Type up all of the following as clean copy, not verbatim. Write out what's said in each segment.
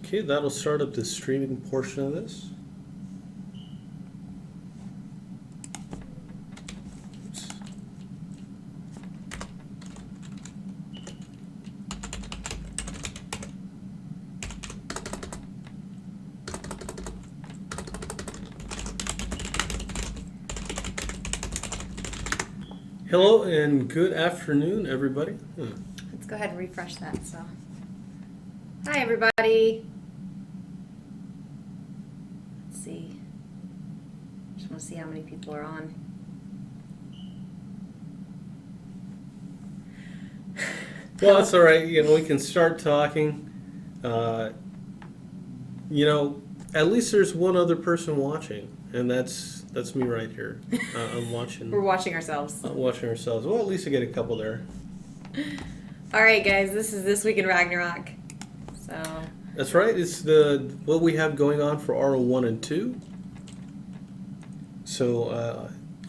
Okay, that'll start up the streaming portion of this. Oops. Hello and good afternoon, everybody. Let's go ahead and refresh that. So, hi everybody. Let's see. Just want to see how many people are on. Well, that's all right. We can start talking. At least there's one other person watching, and that's me right here. I'm watching. We're watching ourselves. Watching ourselves. Well, at least I get a couple there. All right, guys. This is This Week in Ragnarok. So. That's right. It's what we have going on for RO1 and 2. So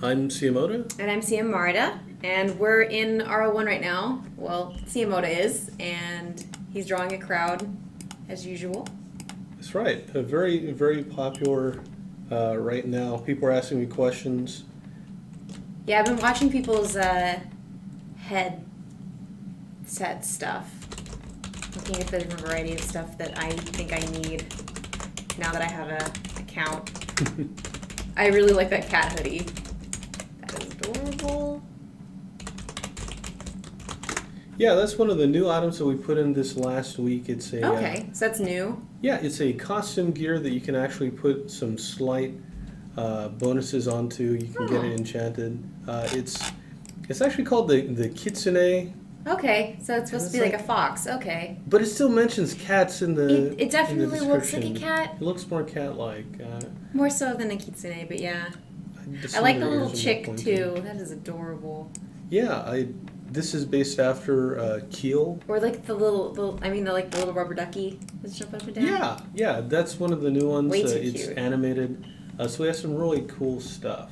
I'm Oda. And I'm Maridah, and we're in RO1 right now. Well, Oda is, and he's drawing a crowd as usual. That's right. A very, very popular right now. People are asking me questions. Yeah, I've been watching people's head set stuff. Looking at the different variety of stuff that I think I need now that I have an account. I really like that cat hoodie. That is adorable. Yeah, that's one of the new items that we put in this last week. It's a okay, so that's new. Yeah, it's a costume gear that you can actually put some slight bonuses onto. You can get it enchanted. It's actually called the Kitsune. Okay, so it's supposed to be like a fox. Okay. But it still mentions cats in the It definitely looks like a cat. It looks more cat-like. More so than a kitsune, but yeah. I like the little chick too. That is adorable. Yeah, this is based after Keel. Or like the little rubber ducky that's jump up and down. Yeah, that's one of the new ones. Way too it's cute. animated. So we have some really cool stuff.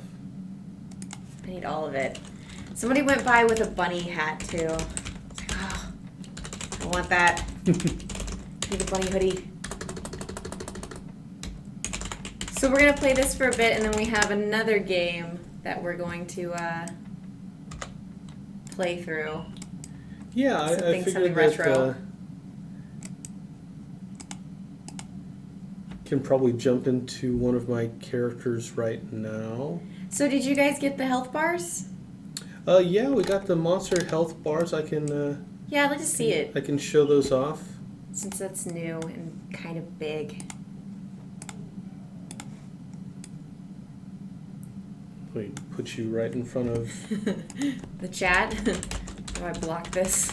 I need all of it. Somebody went by with a bunny hat too. I was like, oh, I want that. Need a bunny hoodie. So we're gonna play this for a bit, and then we have another game that we're going to play through. Yeah, I figured something that retro. Can probably jump into one of my characters right now. So did you guys get the health bars? Yeah, we got the monster health bars. I can. Yeah, I'd like to see it. I can show those off. Since that's new and kind of big. Wait, put you right in front of the chat. Do I block this?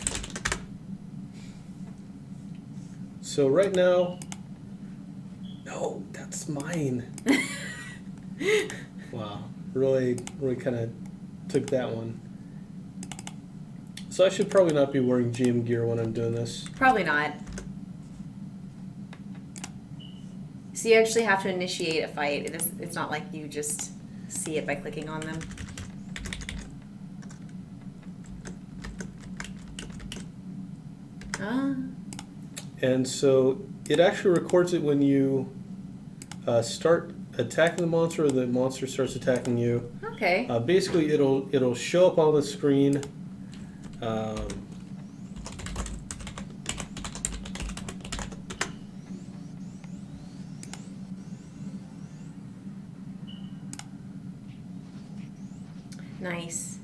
So right now, no, that's mine. Wow, really kind of took that one. So I should probably not be wearing GM gear when I'm doing this. Probably not. So you actually have to initiate a fight. It's not like you just see it by clicking on them. And so it actually records it when you start attacking the monster, or the monster starts attacking you. Okay. Basically, it'll show up on the screen. Nice.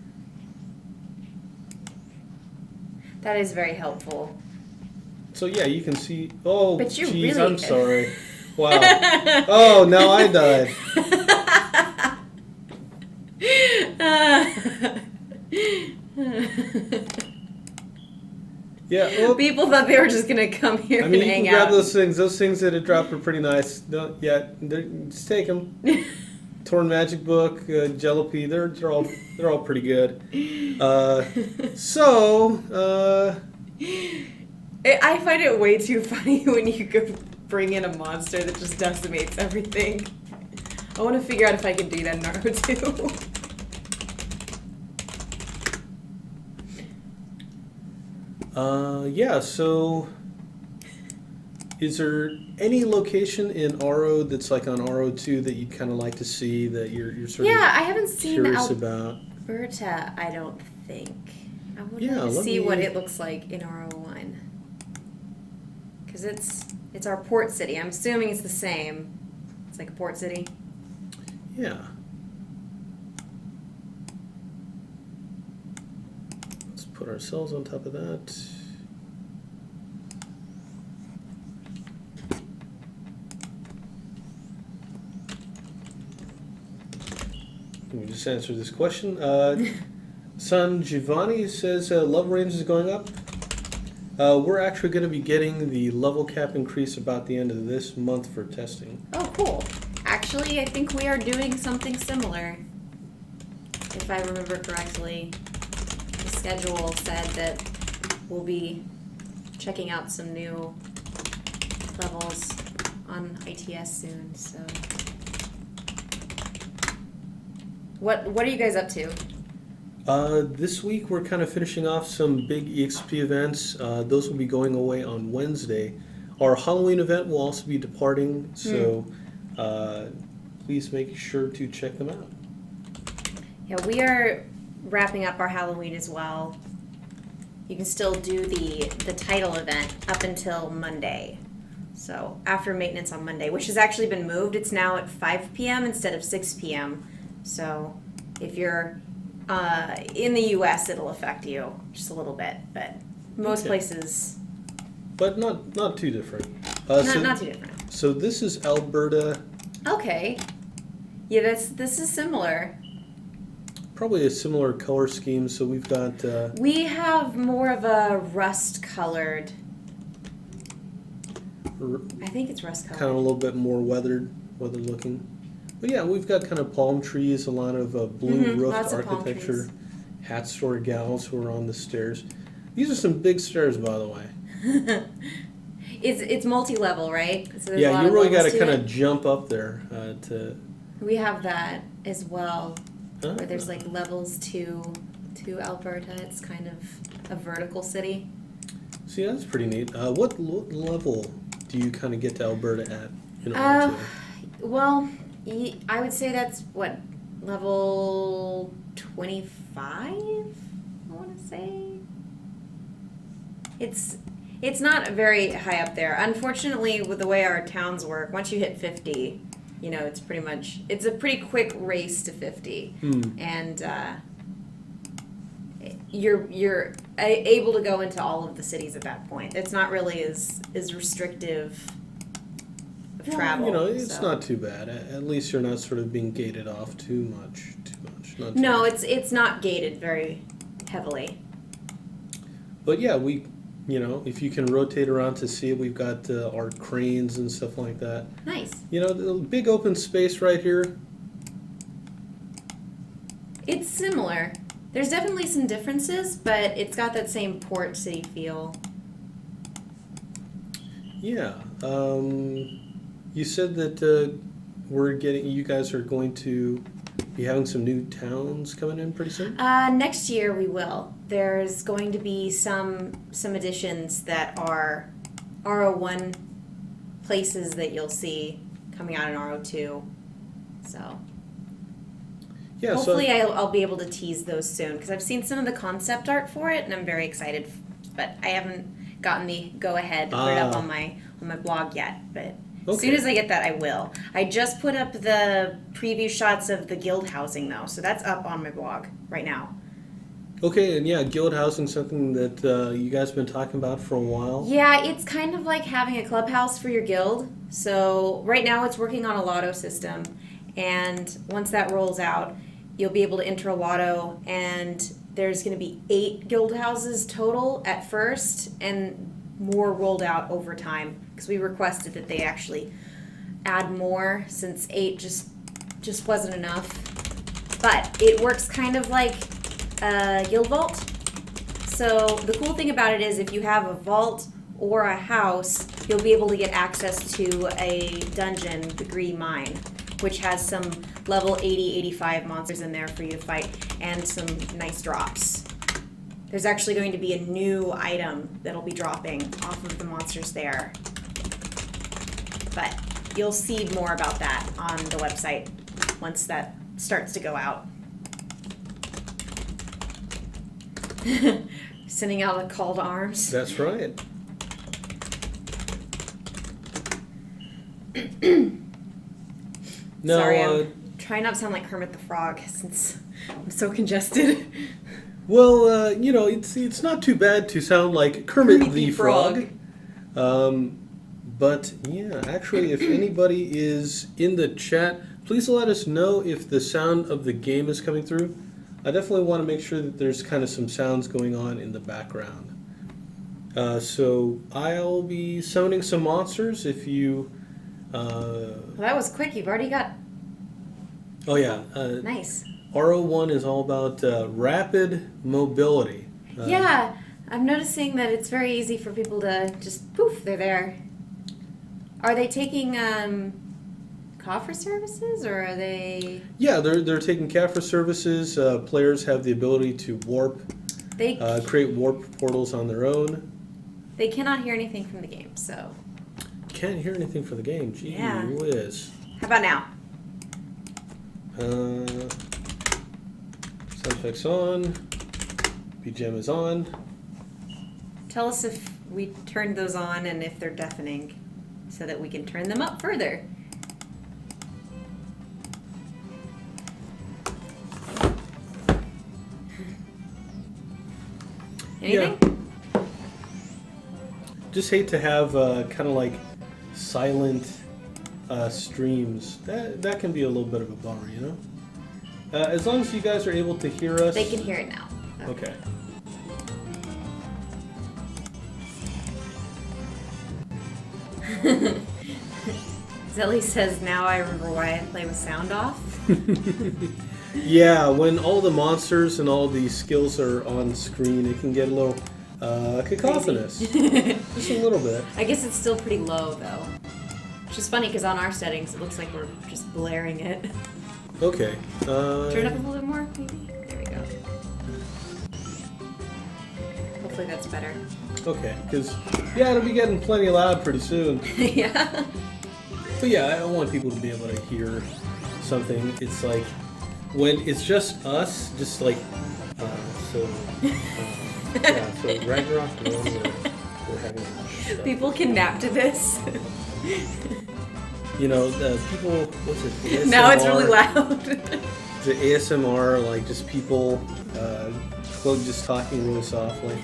That is very helpful. So yeah, you can see. Oh, but you're geez, really... I'm sorry. Wow. Oh, now I died. Yeah. Well, people thought they were just gonna come here and hang out. You can grab those things. Those things that had dropped are pretty nice. No, yeah, just take them. Torn Magic Book, Jalopy, they're all pretty good. I find it way too funny when you go bring in a monster that just decimates everything. I want to figure out if I can do that in Naruto. Yeah, so Is there any location in RO that's like on RO2 that you'd kind of like to see that you're sort of I haven't seen curious about? Alberta, I don't think. I would Yeah, like to let see me- what it looks like in RO1. Because it's our port city. I'm assuming it's the same. It's like a port city. Yeah. Let's put ourselves on top of that. Let me just answer this question. Son Giovanni says level range is going up. We're actually going to be getting the level cap increase about the end of this month for testing. Oh, cool. Actually, I think we are doing something similar. If I remember correctly, the schedule said that we'll be checking out some new levels on ITS soon, so. What are you guys up to? This week we're kind of finishing off some big EXP events. Those will be going away on Wednesday. Our Halloween event will also be departing, so please make sure to check them out. Yeah, we are wrapping up our Halloween as well. You can still do the title event up until Monday. So after maintenance on Monday, which has actually been moved, it's now at 5 p.m. instead of 6 p.m. So if you're in the U.S., it'll affect you just a little bit, but most places... But not too different. Not too different. So this is Alberta. Okay. Yeah, this is similar. Probably a similar color scheme. So we've got... We have more of a rust-colored... I think it's rust-colored. Kind of a little bit more weathered looking. But yeah, we've got kind of palm trees, a lot of blue roofed lots of palm architecture, trees. hat store gals who are on the stairs. These are some big stairs, by the way. It's multi-level, right? So there's a Yeah, lot you of really got levels to to kind it. of jump up there to. We have that as well, Ah. where there's like levels to Alberta. It's kind of a vertical city. See, that's pretty neat. What level do you kind of get to Alberta at? In order to... Well, I would say that's what, level 25? I want to say. It's not very high up there. Unfortunately, with the way our towns work, once you hit 50, it's a pretty quick race to 50. And you're able to go into all of the cities at that point. It's not really as restrictive of travel. It's not too bad. At least you're not sort of being gated off too much. Not too No, much. it's not gated very heavily. But yeah, if you can rotate around to see it, we've got our cranes and stuff like that. Nice. The big open space right here. It's similar. There's definitely some differences, but it's got that same port city feel. Yeah. You said that you guys are going to be having some new towns coming in pretty soon? Next year we will. There's going to be some additions that are RO1 places that you'll see coming out in RO2. So Yeah. hopefully I'll be able to tease those soon, because I've seen some of the concept art for it and I'm very excited, but I haven't gotten the go-ahead to put it up on my blog yet, but as soon as I get that, I will. I just put up the preview shots of the guild housing, though, so that's up on my blog right now. Okay, and yeah, guild housing, something that you guys have been talking about for a while. Yeah, it's kind of like having a clubhouse for your guild. So right now it's working on a lotto system, and once that rolls out, you'll be able to enter a lotto, and there's going to be 8 guild houses total at first, and more rolled out over time, because we requested that they actually add more, since 8 just wasn't enough. But it works kind of like a guild vault. So the cool thing about it is, if you have a vault or a house, you'll be able to get access to a dungeon, the Gree Mine, which has some level 80, 85 monsters in there for you to fight, and some nice drops. There's actually going to be a new item that'll be dropping off of the monsters there. but you'll see more about that on the website once that starts to go out. Sending out a call to arms. That's right. No, Sorry, I'm trying not to sound like Kermit the Frog since I'm so congested. well, you know, it's not too bad to sound like Kermit the Frog. But yeah, actually, if anybody is in the chat, please let us know if the sound of the game is coming through. I definitely want to make sure that there's kind of some sounds going on in the background. So I'll be summoning some monsters if you... Well, that was quick. You've already got... Oh yeah. Nice. RO1 is all about rapid mobility. Yeah, I'm noticing that it's very easy for people to just poof, they're there. Are they taking coffer services, or are they... Yeah, they're taking CAFRA services. Players have the ability to warp, They create warp portals on their own. they cannot hear anything from the game, so... Can't hear anything for the game. Gee Yeah. whiz. How about now? Sound effects on. BGM is on. Tell us if we turned those on and if they're deafening, so that we can turn them up further. Anything? Yeah. Just hate to have kind of like silent streams. That can be a little bit of a bummer, you know? As long as you guys are able to hear us. They can hear it now. Okay. Zelly says, now I remember why I play with sound off. Yeah, when all the monsters and all the skills are on screen, it can get a little cacophonous. Just a little bit. I guess it's still pretty low, though. Which is funny, because on our settings, it looks like we're just blaring it. Okay. Turn it up a little bit more, maybe? There we go. Hopefully that's better. Okay, because, yeah, it'll be getting plenty loud pretty soon. Yeah. But yeah, I want people to be able to hear something. It's like, when it's just us, just like, yeah, so Ragnarok, we're having stuff. People can nap to this. You know, people, what's it? ASMR, Now it's really loud. The ASMR, like just people just talking really softly.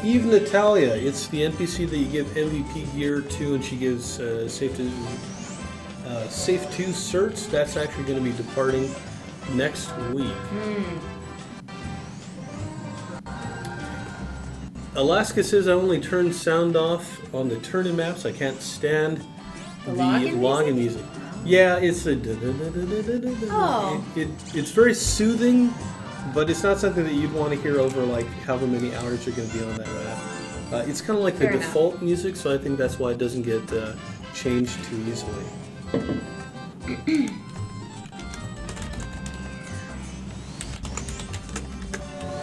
Eve Natalia, it's the NPC that you give MVP gear to, and she gives Safe 2 certs. That's actually going to be departing next week. Alaska says I only turn sound off on the turn-in maps. I can't stand the login music. Yeah, it's a it's very soothing, but it's not something that you'd want to hear over like however many hours you're going to be on that map. It's kind of like the default music, so I think that's why it doesn't get changed too easily.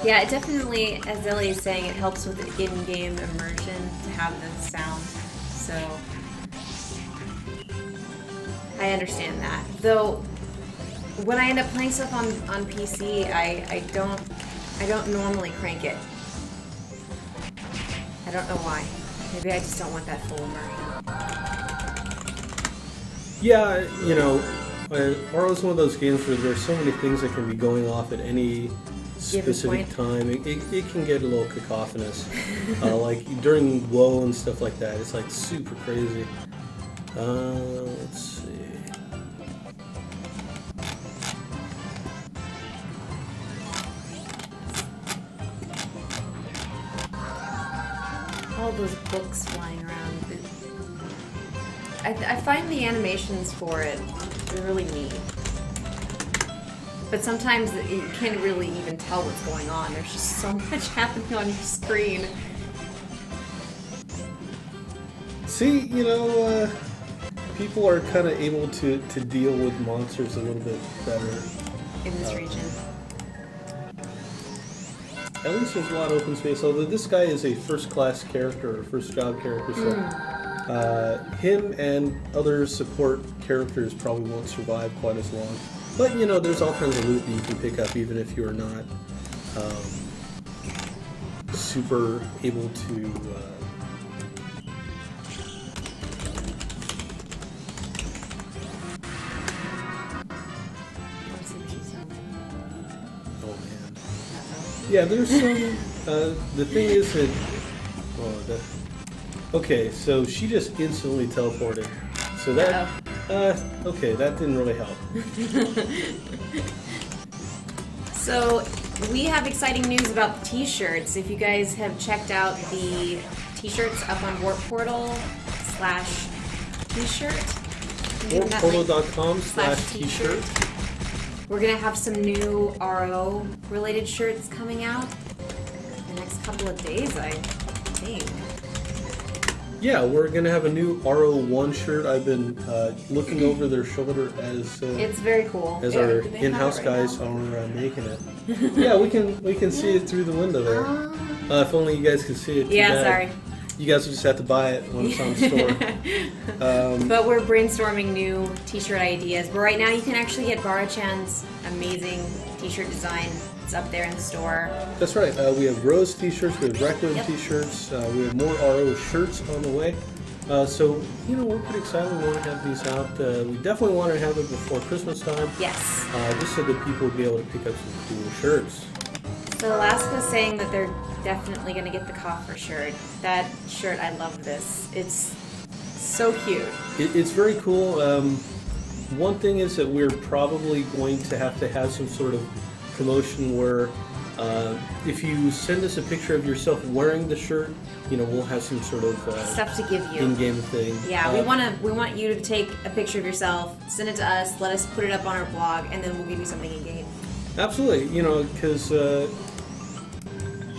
Yeah, it definitely, as Zelly is saying, it helps with the in-game immersion to have the sound. So I understand that. Though when I end up playing stuff on PC, I don't normally crank it. I don't know why. Maybe I just don't want that full immersion. Yeah, you know, Oro is one of those games where there's so many things that can be going off at any specific time. It can get a little cacophonous. Like during WoW and stuff like that, it's like super crazy. Let's see. All those books flying around. I find the animations for it really neat. But sometimes you can't really even tell what's going on. There's just so much happening on your screen. See, you know, people are kind of able to deal with monsters a little bit better. In this region. At least there's a lot of open space, although this guy is a first-class character, or first-job character, so Him and other support characters probably won't survive quite as long. But, you know, there's all kinds of loot that you can pick up even if you're not super able to... Oh, man. Yeah, there's some... the thing is that... Okay, so she just instantly teleported. So that... okay, that didn't really help. So, we have exciting news about the t-shirts. If you guys have checked out the t-shirts up on Warp Portal /t-shirt. Warpportal.com/t-shirt. We're going to have some new RO related shirts coming out the next couple of days, I think. Yeah, we're going to have a new RO1 shirt. I've been looking over their shoulder as it's very cool. As our in-house guys are making it. Yeah, we can see it through the window there. If only you guys could see it. Yeah, sorry. You guys will just have to buy it when it's on the store. But we're brainstorming new t-shirt ideas. But right now you can actually get Bara-chan's amazing t-shirt design. It's up there in the store. That's right. We have Rose t-shirts, we have Requiem t-shirts, we have more RO shirts on the way. So, you know, we're pretty excited. We want to have these out. We definitely want to have it before Christmas time. Yes. Just so that people will be able to pick up some cool shirts. So Alaska's saying that they're definitely going to get the coffer shirt. That shirt, I love this. It's so cute. It's very cool. One thing is that we're probably going to have some sort of promotion where if you send us a picture of yourself wearing the shirt, you know, we'll have some sort of stuff to give you. In-game thing. Yeah, we want you to take a picture of yourself, send it to us, let us put it up on our blog, and then we'll give you something in-game. Absolutely, you know, because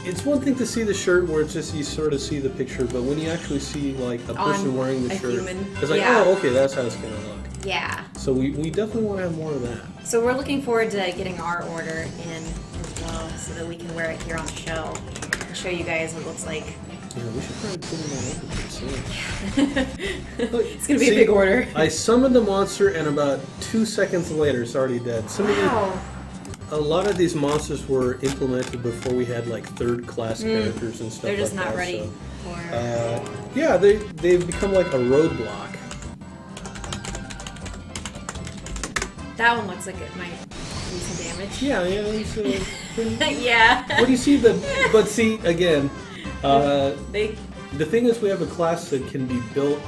it's one thing to see the shirt where it's just you sort of see the picture, but when you actually see like a person wearing the shirt, it's like, oh, okay, that's how it's gonna look. Yeah. So we definitely want to have more of that. So we're looking forward to getting our order in as well, so that we can wear it here on the show and show you guys what it looks like. Yeah, we should probably put it on over soon. It's gonna be a big order. I summoned the monster, and about 2 seconds later, it's already dead. A lot of these monsters were implemented before we had like third-class characters and stuff like that. They're just not ready for... yeah, they've become like a roadblock. That one looks like it might do some damage. Yeah. Yeah. What do you see? But see, again, the thing is we have a class that can be built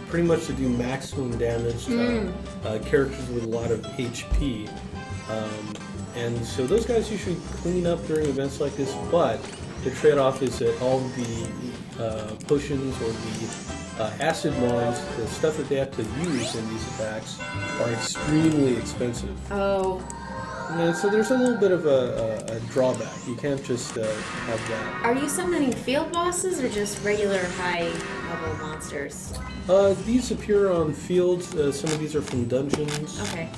pretty much to do maximum damage to characters with a lot of HP. And so those guys usually clean up during events like this, but the trade-off is that all the potions or the acid mines, the stuff that they have to use in these attacks, are extremely expensive. Oh. And so there's a little bit of a drawback. You can't just have that. Are you summoning field bosses or just regular high-level monsters? These appear on fields. Some of these are from dungeons. Okay.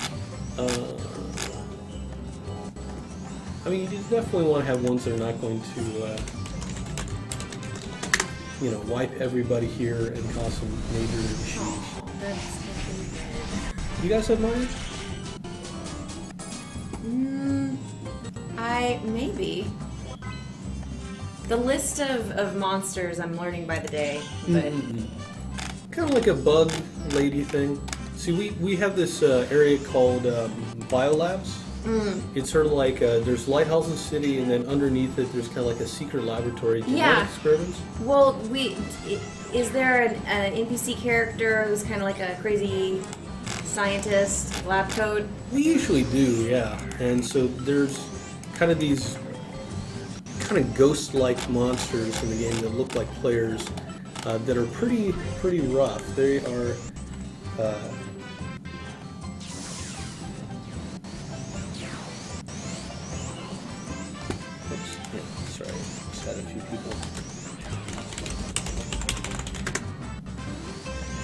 I mean, you definitely want to have ones that are not going to, you know, wipe everybody here and cause some major issues. Oh, that's you guys have mine? Maybe. The list of monsters I'm learning by the day, but... Kind of like a bug lady thing. See, we have this area called Biolabs. It's sort of like there's Lighthouse and City, and then underneath it there's kind of like a secret laboratory genetic experiments. Well, is there an NPC character who's kind of like a crazy scientist, lab coat? We usually do, yeah. And so there's kind of these kind of ghost-like monsters in the game that look like players that are pretty rough. They are. Sorry, just had a few people.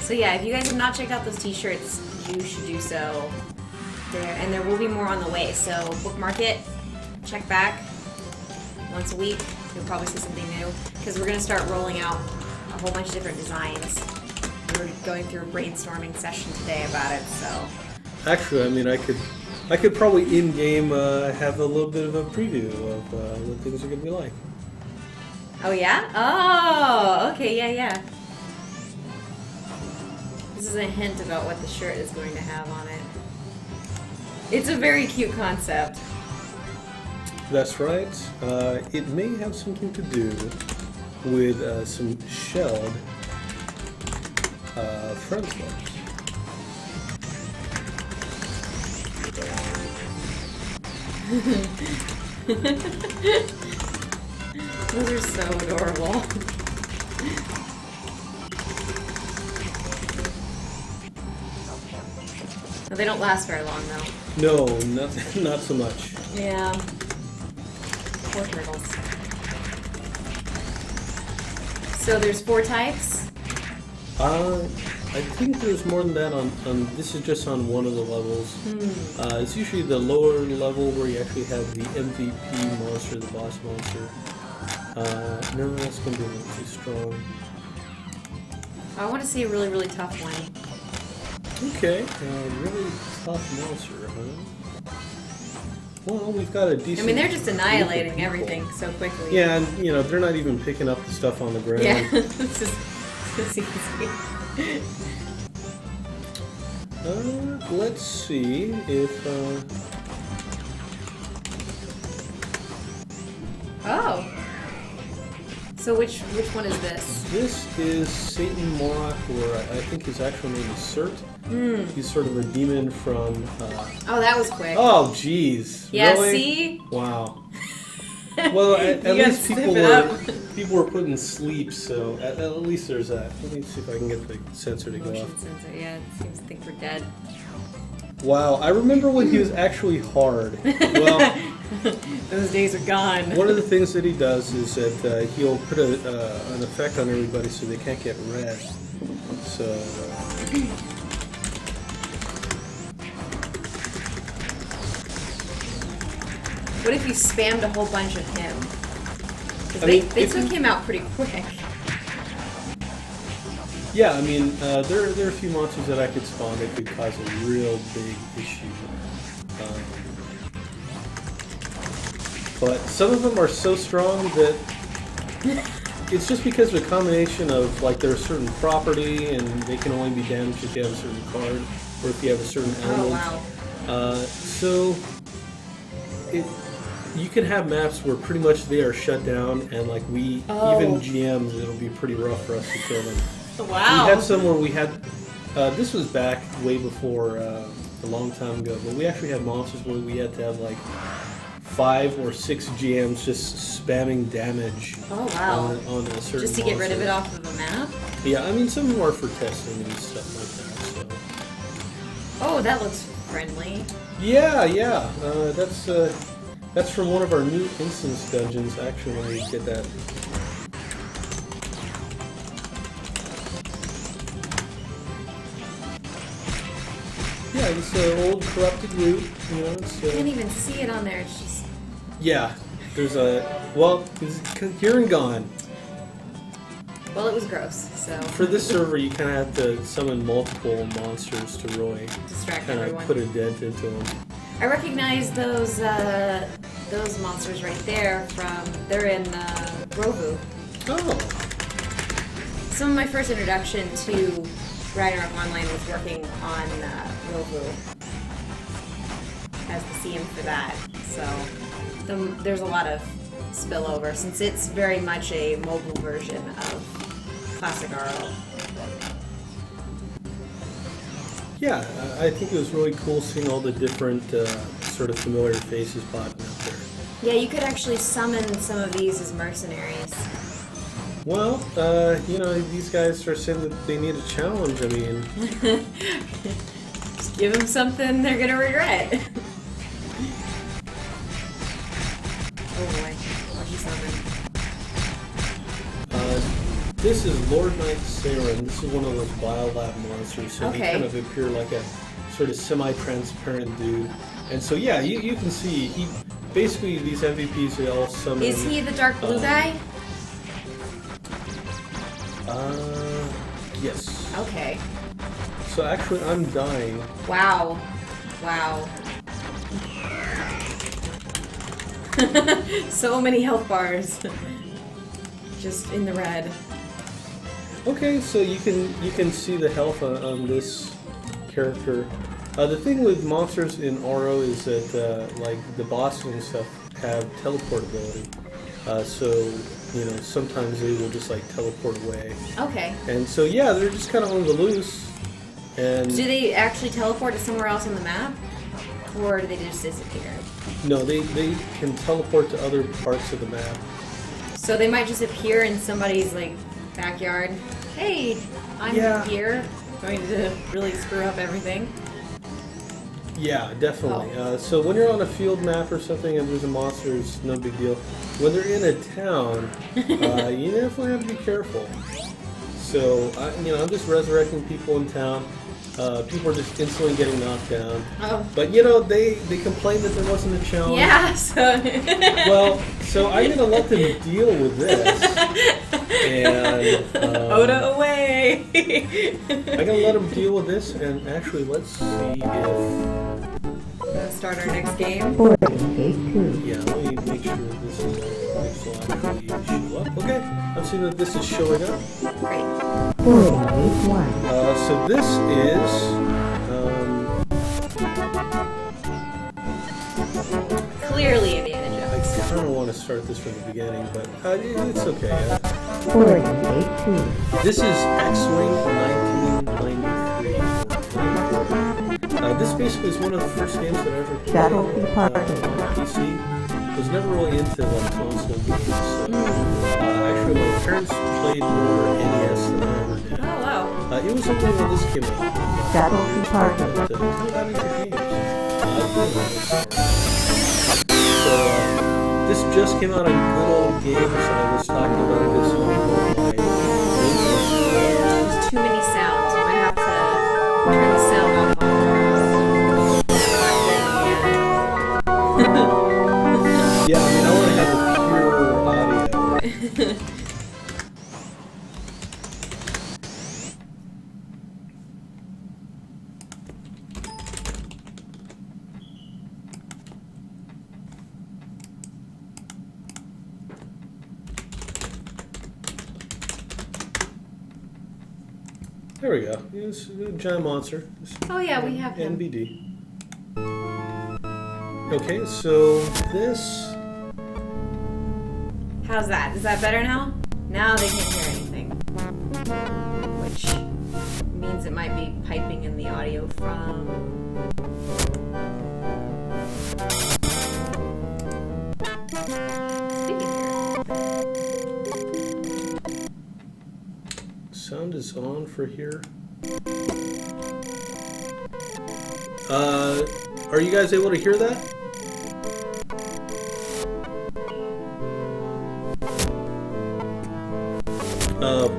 So yeah, if you guys have not checked out those t-shirts, you should do so. There will be more on the way, so bookmark it, check back once a week. You'll probably see something new, because we're going to start rolling out a whole bunch of different designs were going through a brainstorming session today about it, so. Actually, I mean, I could probably in-game have a little bit of a preview of what things are going to be like. Oh, yeah? Oh, okay, yeah. This is a hint about what the shirt is going to have on it. It's a very cute concept. That's right. It may have something to do with some shelled friend clubs. Those are so adorable. No, they don't last very long, though. No, not so much. Yeah. Poor turtles. So there's 4 types? I think there's more than that on this is just on one of the levels. It's usually the lower level where you actually have the MVP monster, the boss monster. No, that's going to be a little too strong. I want to see a really, really tough one. Okay, really tough monster, huh? Well, we've got a decent... I mean, they're just group of annihilating people. everything so quickly. Yeah, and, they're not even picking up the stuff on the ground. Yeah, it's just it's easy. Let's see if... Oh. So which one is this? This is Satan Morak, or I think his actual name is Cert. He's sort of a demon from... Oh, that was quick. Oh, jeez. Yeah, Really? see? Wow. Well, at You gotta least sniff people it were up. put in sleep, so at least there's that. Let me see if I can get the sensor to go Motion off. sensor, yeah, it seems to think we're dead. Wow, I remember when he was actually hard. Well, Those days are gone. one of the things that he does is that he'll put an effect on everybody so they can't get red. So... What if you spammed a whole bunch of him? 'Cause I mean, they if took you- him out pretty quick. Yeah, I mean, there are a few monsters that I could spawn that could cause a real big issue. But some of them are so strong that it's just because of a combination of, like, they're a certain property and they can only be damaged if you have a certain card or if you have a certain element. Oh, wow. So you can have maps where pretty much they are shut down, and like even GMs, it'll be pretty rough for us to kill them. Wow. We had some where we had, this was back way before, a long time ago, but we actually had monsters where we had to have like 5 or 6 GMs just spamming damage Oh, wow. on a certain Just to get rid of it monster. off of a map? Yeah, I mean, some of them are for testing and stuff like that, so. Oh, that looks friendly. Yeah, that's from one of our new instance dungeons, actually, when we get that. Yeah, it's an old corrupted root, it's... I can't even see it on there. It's just... Yeah, there's it's here and gone. Well, it was gross, so... For this server, you kind of have to summon multiple monsters to really Distract kind of everyone. put a dent into them. I recognize those monsters right there from... They're in Rovu. Oh, Some of my first introduction to Ragnarok Online was working on Rovu as the CM for that, so there's a lot of spillover since it's very much a mobile version of Classic RO. yeah, I think it was really cool seeing all the different sort of familiar faces popping up there. Yeah, you could actually summon some of these as mercenaries. Well, these guys are saying that they need a challenge. I mean, Just give them something they're gonna regret. Oh boy, what'd you summon? this is Lord Knight Saren. This is one of those biolab monsters, so Okay. he kind of appear like a sort of semi-transparent dude. And so, yeah, you can see, he basically, these MVPs, they all summon... Is he the dark blue guy? Yes. Okay. So actually, I'm dying. Wow. Wow. So many health bars. Just in the red. Okay, so you can see the health on this character. The thing with monsters in RO is that like the bosses and stuff have teleport ability. So sometimes they will just like teleport away. Okay. And so yeah, they're just kind of on the loose. And Do they actually teleport to somewhere else on the map? Or do they just disappear? no, they can teleport to other parts of the map. So they might just appear in somebody's like backyard. Hey, I'm here. Going to really screw up everything. Yeah, definitely. So when you're on a field map or something and there's a monster, it's no big deal. When they're in a town, you definitely have to be careful. So I'm just resurrecting people in town. People are just instantly getting knocked down. Oh. But they complained that there wasn't a challenge. Yeah. So. Well, so I'm gonna let them deal with this. And Oda away. I'm gonna let them deal with this, and actually, let's see if. Let's start our next game. Yeah, let me make sure that this will actually show up. Okay, I'm seeing that this is showing up. Great. So this is. Clearly Indiana I Jones. kind of want to start this from the beginning, but it's okay. This is X-Wing 1993. This basically is one of the first games that I ever played on PC. I was never really into like console games. So, actually, my parents played more NES than I ever did. Oh wow. It was only when this came out. But, kind of got into games. So, this just came out on Good Old Games, and I was talking about this on my There's too many sounds. We might have to turn the sound up on. Yeah, I mean, I want to have a pure audio. There we go. It's a giant monster. Oh yeah, we have him. NBD. Okay, so this. How's that? Is that better now? Now they can't hear anything. Which means it might be piping in the audio from... Sound is on for here. Are you guys able to hear that?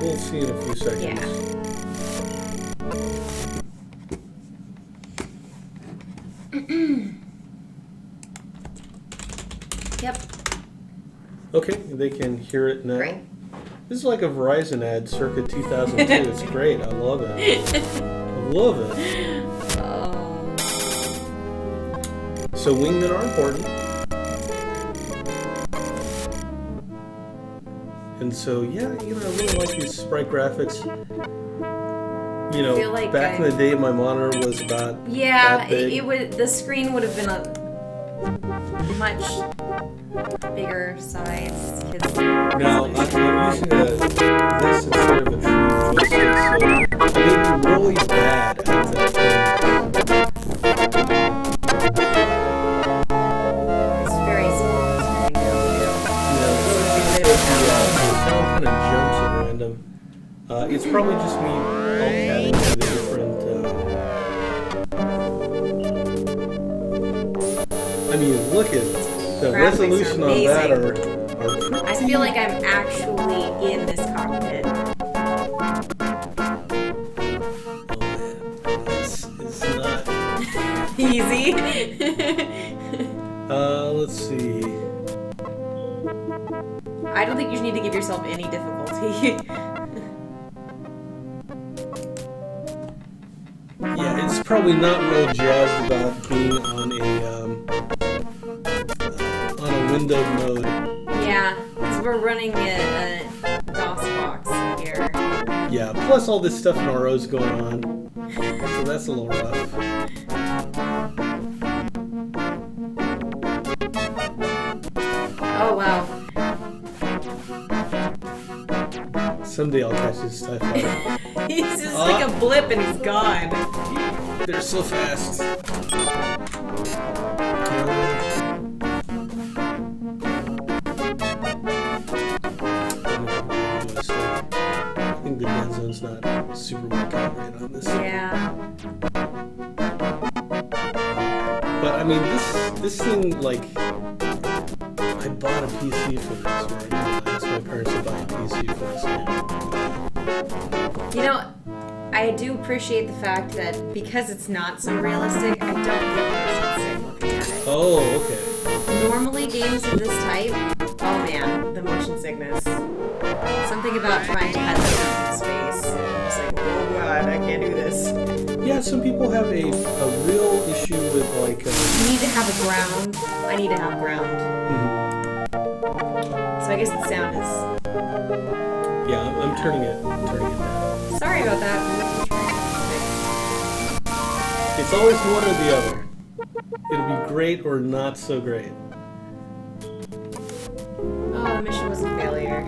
We'll see in a few seconds. Yeah. Yep. Okay, they can hear it now. Great. This is like a Verizon ad circa 2002. It's great. I love it. I love it. Oh. So wingmen are important. And so, yeah, I really like these sprite graphics. Feel like back in the day, my monitor was about yeah, that big. it would. The screen would have been a much bigger size. Now, I'm using this instead of a true joystick, so I'm going to be really bad at that. It's very small. The sound kind of jumps at random. It's probably just me all adding to the different. I mean, look at the Graphics resolution on that are I feel like I'm actually in this cockpit. Oh man, this is not Easy. let's see. I don't think you need to give yourself any difficulty. Yeah, it's probably not real jazzed about being on a windowed mode. Yeah, because we're running a DOS box here. Yeah, plus all this stuff in RO's going on, so that's a little rough. Oh wow. Someday I'll catch this TIE fighter. He's just like a blip and he's gone. They're so fast. I think the dead zone's not super well calibrated on this. Yeah. But I mean, this thing, like, I bought a PC for this, right? I asked my parents to buy a PC for this game. You know, I do appreciate the fact that because it's not so realistic, I don't get motion sick looking at it. Oh, okay. Normally, games of this type, oh man, the motion sickness. Something about trying to head that space. I'm just like, oh god, I can't do this. Yeah, some people have a real issue with, like... You need to have a ground. I need to have ground. So I guess the sound is... Yeah, I'm turning it down. Sorry about that. It's always one or the other. It'll be great or not so great. Oh, the mission was a failure.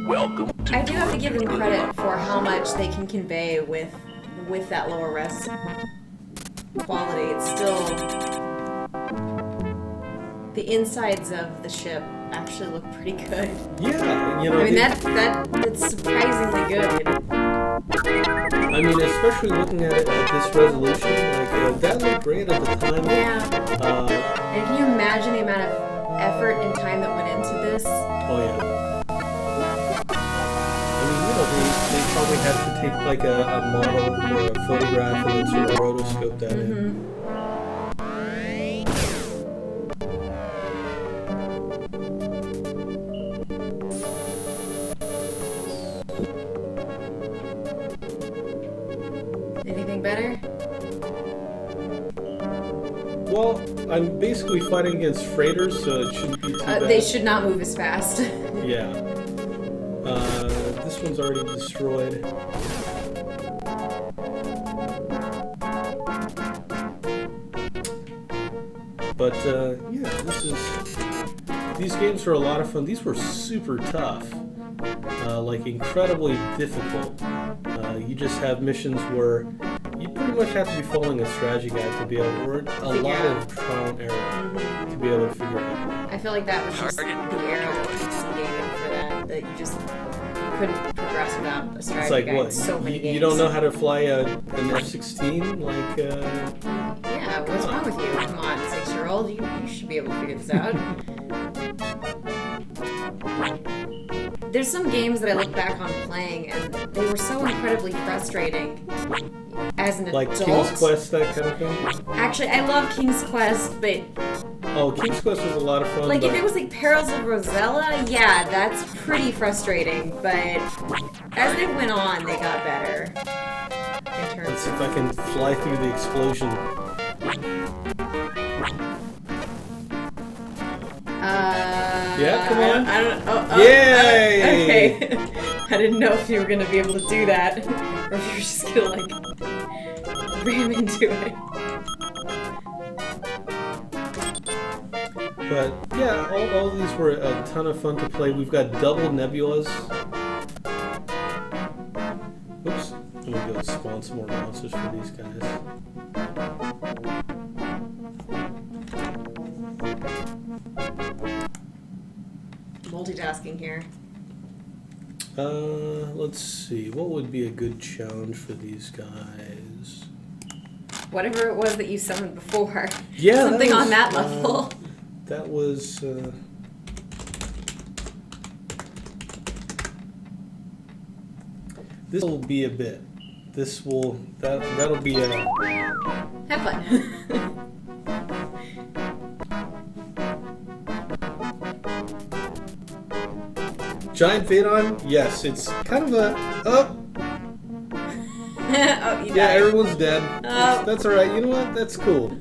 Welcome to I do have to give them credit for how much they can convey with that lower res quality. It's still... The insides of the ship actually look pretty good. Yeah, you know... I mean, that's surprisingly good. I mean, especially looking at it at this resolution, like, that looked great at the time. Yeah. And can you imagine the amount of effort and time that went into this? Oh, yeah. I mean, you know, they probably had to take, like, a model or a photograph and then sort of rotoscope that in. Anything better? Well, I'm basically fighting against freighters, so it shouldn't be too bad. They should not move as fast. Yeah. This one's already destroyed. But, yeah, these games are a lot of fun. These were super tough. Like, incredibly difficult. You just have missions where you pretty much have to be following a strategy guide to be able, or a lot of trial and error to be able to figure it out. I feel like that was just the era of PC gaming for that you couldn't progress without a strategy It's like, guide. what? So many games. You don't know how to fly an F-16? Like, Yeah, what's wrong with you? Come on, 6-year-old, you should be able to figure this out. There's some games that I look back on playing, and they were so incredibly frustrating as an adult. like King's Quest, that kind of thing? Actually, I love King's Quest, but Oh, King's Quest was a lot of fun. like but if it was like Perils of Rosella, yeah, that's pretty frustrating. But as they went on, they got better. In Let's terms see if I can fly through the explosion. Yeah, come on. I don't. Oh, Yay! Okay. I didn't know if you were gonna be able to do that, or if you were just gonna like ram into it. But yeah, all of these were a ton of fun to play. We've got double nebulas. Oops. I'm gonna go spawn some more monsters for these guys. Multitasking here. Let's see. What would be a good challenge for these guys? Whatever it was that you summoned before. Yeah, Something was, on that level. That was. This will be a bit. That'll be a. Have fun. Giant Vadon, yes, it's kind of a... Oh, Oh, you yeah, died. everyone's dead. Oh. That's alright. You know what? That's cool.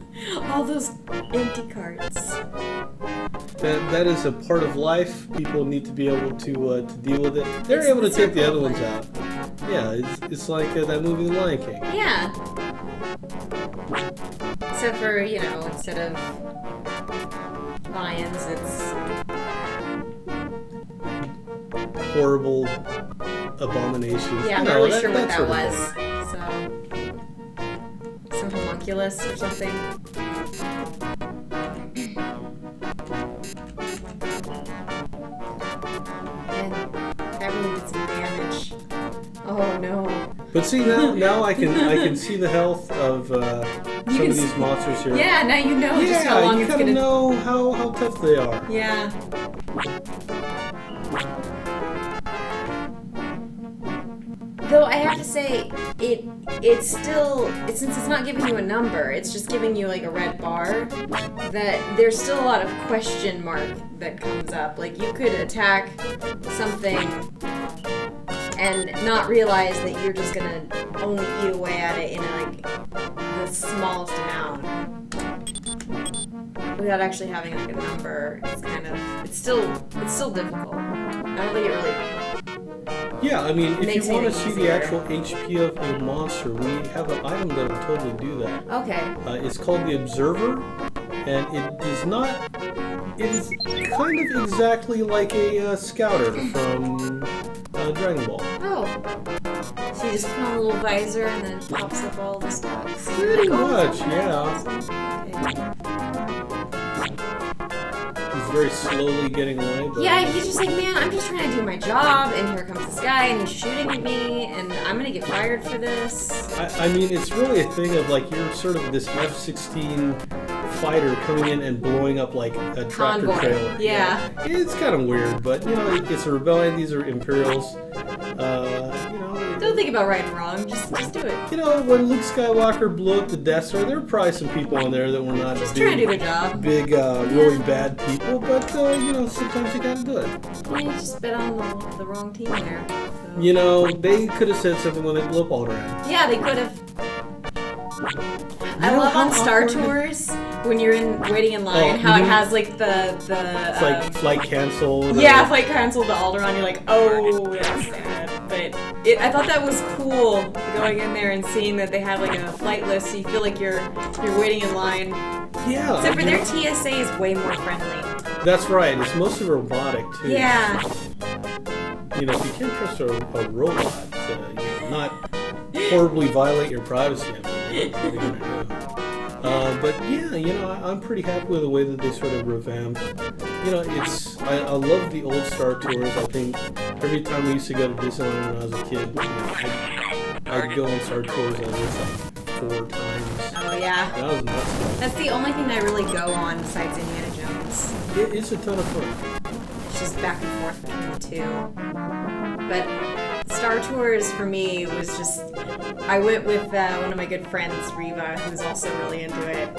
All those empty carts. That is a part of life. People need to be able to deal with it. They're It's able the to take the circle other of ones out. Yeah, it's like that movie The Lion King. Yeah. Except for, instead of lions, it's... Horrible abominations. Yeah, I'm You not know, really sure what that sort of was. thing. So... Some homunculus or something. And that really did some damage. Oh no. But see now I can see the health of some of can these see- monsters here. Yeah, now you know just how Yeah, long you it's kind gonna... of know how tough they are. Yeah. Though I have to say, it's still, since it's not giving you a number, it's just giving you like a red bar, that there's still a lot of question mark that comes up. Like you could attack something and not realize that you're just gonna only eat away at it in like the smallest amount. Without actually having like a number, it's still difficult. I don't think it really... Yeah, I mean, if Makes you want to it see the easier. actual HP of a monster, we have an item that will totally do that. Okay. It's called the Observer, and it is not. It is kind of exactly like a Scouter from Dragon Ball. Oh. So you just put on a little visor and then it pops up all the stats. Pretty Oh, much, okay. yeah. Okay. He's very slowly getting away. But Yeah, he's just like, man, I'm just trying to do my job, and here comes this guy, and he's shooting at me, and I'm gonna get fired for this. I mean, it's really a thing of like you're sort of this F-16 fighter coming in and blowing up like a tractor Convoy. trailer. Yeah. It's kind of weird, but it's a rebellion. These are Imperials. Don't think about right and wrong, just do it. When Luke Skywalker blew up the Death Star, there were probably some people on there that were not Just trying to do their job. big, really bad people, but sometimes you gotta do it. Yeah, you just bet on the wrong team there. So. They could have said something when they blew up Alderaan. Yeah, they could have. I know love how on Star awkward- Tours when you're waiting in line, Oh, how it mhm. has like the It's like flight canceled. yeah, flight cancel to Alderaan. You're like, oh, that's sad. But I thought that was cool going in there and seeing that they have like a flight list, so you feel like you're waiting in line. Yeah. Except for their TSA is way more friendly. That's right. It's mostly robotic too. Yeah. If you can't trust a robot to not horribly violate your privacy, I mean, what are you gonna do? But yeah, I'm pretty happy with the way that they sort of revamped. I love the old Star Tours. I think every time we used to go to Disneyland when I was a kid, I'd go on Star Tours at least like 4 times. Oh yeah. That was nuts. That's the only thing I really go on besides Indiana Jones. It's a ton of fun. It's just back and forth between the two. But Star Tours for me was just... I went with one of my good friends, Reva, who's also really into it.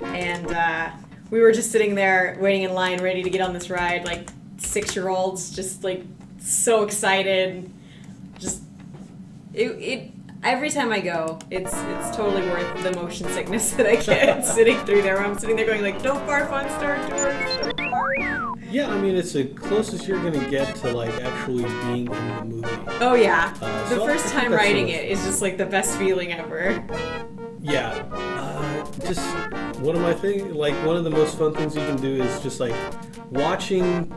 And we were just sitting there waiting in line ready to get on this ride, like 6-year-olds, just like so excited. Just... Every time I go, it's totally worth the motion sickness that I get sitting through there. Where I'm sitting there going like, don't barf on Star Tours, don't barf. Yeah, I mean, it's the closest you're gonna get to like actually being in the movie. Oh yeah, the So first I think time that's riding sort of- it is just like the best feeling ever. Yeah, just one of the most fun things you can do is just like watching,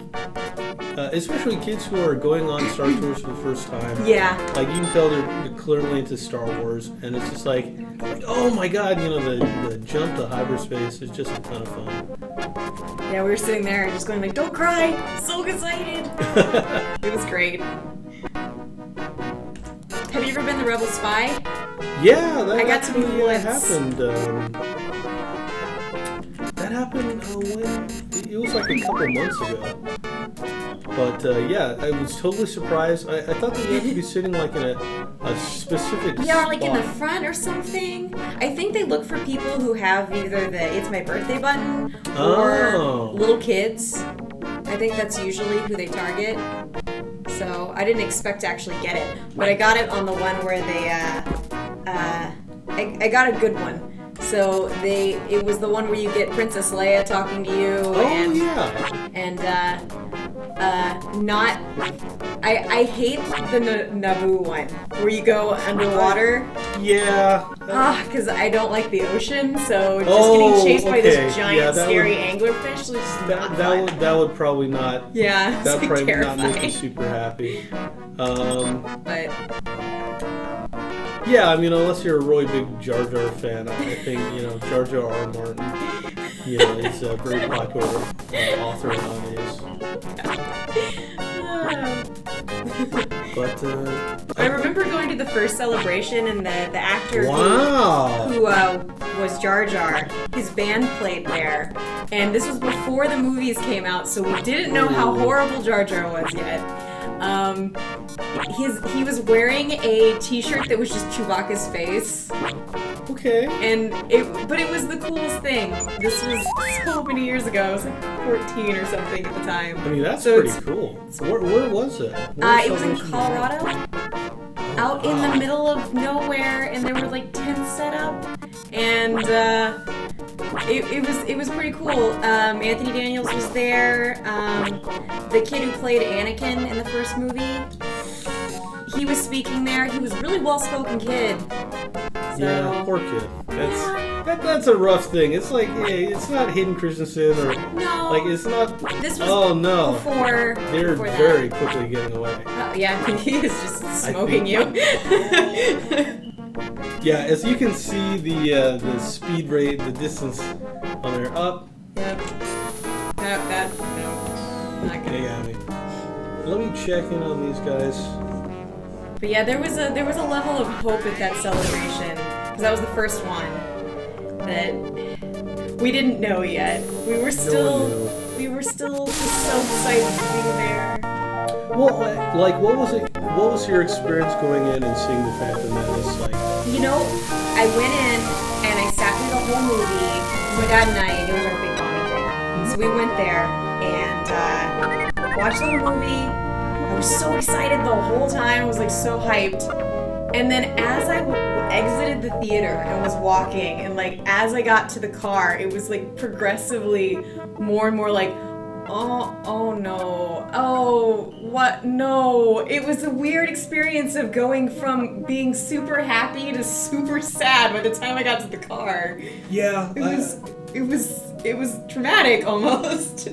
especially kids who are going on Star Tours for the first time. Yeah. Like you can tell they're clearly into Star Wars, and it's just like oh my god, the jump to hyperspace is just a ton of fun. Yeah, we were sitting there just going like, don't cry, so excited. It was great. Have you ever been the Rebel Spy? Yeah, that I got to actually be once. happened. That happened when it was like a couple months ago. But yeah, I was totally surprised. I thought that you had to be sitting like in a specific Yeah, or like in the spot. front or something. I think they look for people who have either the It's My Birthday button or Oh. little kids. I think that's usually who they target. So I didn't expect to actually get it, but I got it on the one where they, I got a good one. So it was the one where you get Princess Leia talking to you. I hate the Naboo one where you go underwater. Yeah. Because I don't like the ocean, so just getting chased by this giant scary anglerfish was just not fun. That would probably not. Yeah, that would probably terrifying. not make you super happy. But yeah, I mean, unless you're a really big Jar Jar fan, I think Jar Jar R. Martin, is a very popular author nowadays. But I remember going to the first celebration, and the actor who was Jar Jar, his band played there, and this was before the movies came out, so we didn't know how horrible Jar Jar was yet. He was wearing a T-shirt that was just Chewbacca's face. Okay. But it was the coolest thing. This was so many years ago. I was like 14 or something at the time. I mean, that's pretty cool. Where was it? It was in Colorado. Out in the middle of nowhere, and there were like tents set up, and it was pretty cool. Anthony Daniels was there. The kid who played Anakin in the first movie, he was speaking there. He was a really well-spoken kid. So, yeah, poor kid. That's a rough thing. It's like, hey, it's not Hayden Christensen or it's not. This was before. They're very quickly getting away. Oh yeah, he is just smoking you. Yeah, as you can see, the speed rate, the distance on their up. Yep. No, not good. Yeah, let me check in on these guys. But yeah, there was a level of hope at that celebration, because that was the first one that we didn't know yet. We were still just so excited to be there. Well, like, what was it? What was your experience going in and seeing the Phantom Menace? Like, I went in and I sat through the whole movie. My dad and it was our big bonding thing. So we went there and watched the whole movie. I was so excited the whole time. I was like so hyped. And then as I exited the theater and was walking, and like as I got to the car, it was like progressively more and more like, oh no, oh what, no. It was a weird experience of going from being super happy to super sad by the time I got to the car. Yeah, it was traumatic almost.